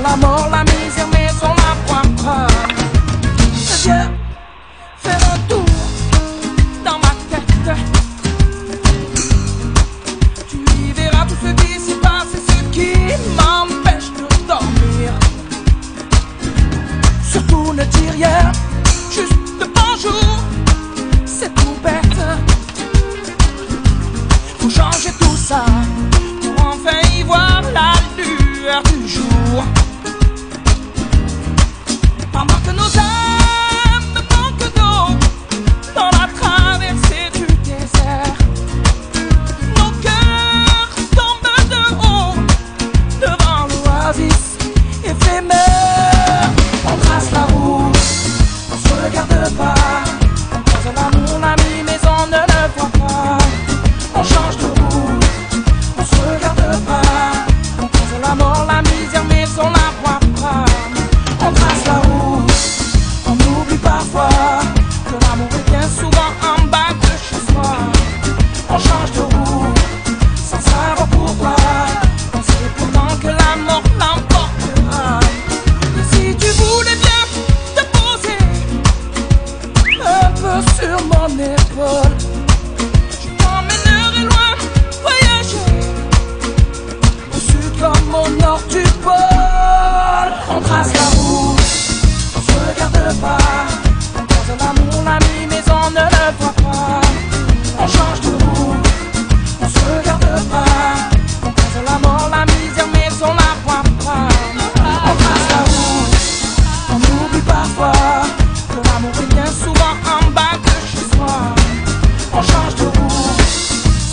la mort, la misère, mais on n'apprend pas. Viens faire un tour dans ma tête. Tu y verras tout ce qui s'y passe et ce qui m'empêche de dormir. Surtout ne dis rien, juste bonjour, c'est tout bête. Faut changer tout ça pour enfin y voir la lueur du jour. Pendant que nos âmes manquent d'eau dans la traversée du désert, nos cœurs tombent de haut devant l'oasis éphémère. On trace la route, on se regarde pas, on croise l'amour, l'ami, mais on ne le voit pas. On change de route, on se regarde pas, on croise la mort, la misère, mais on la voit pas. On trace la route, on oublie parfois que l'amour est bien souvent en bas de chez soi. On change de route, sans savoir pourquoi, on sait pourtant que la mort l'emportera. Et si tu voulais bien te poser un peu sur mon épaule, je t'emmènerai loin voyager, au sud comme au nord du pôle. On trace la route, on se regarde pas, on croise l'amour, l'ami, mais on ne le voit pas. On change de route, on se regarde pas, on croise la mort, la misère, mais on la voit pas. On trace la route, on oublie parfois que l'amour est bien souvent en bas de chez soi. On change de route,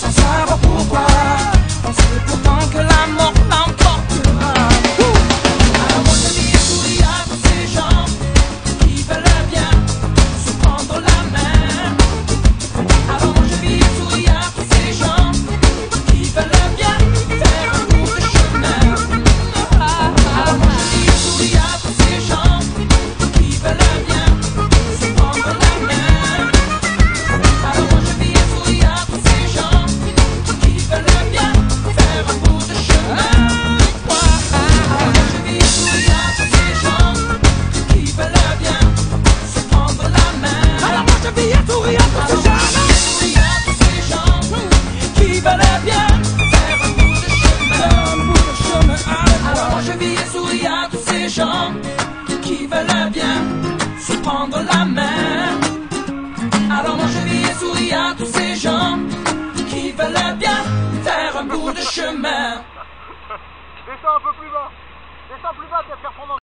sans savoir pourquoi, on sait pourtant que la mort l'emportera. Alors moi je dis souris à tous ces gens qui veulent bien se prendre la main. Alors moi je dis souris à tous ces gens qui veulent bien faire un bout de chemin. Alors moi je dis souris à tous ces gens qui veulent bien se prendre la main. Alors moi je dis souris à tous ces gens qui veulent bien faire un bout de chemin. Alors moi je dis souris à tous ces gens qui veulent bien se prendre la main. Alors moi je dis souris à tous ces gens qui veulent bien faire un bout de chemin. Alors moi je vis et souris à tous ces gens qui veulent bien se prendre la main. Alors moi je vis et souris à tous ces gens qui veulent bien faire un bout de chemin. Descends un peu plus bas. Descends plus bas, t'es performant.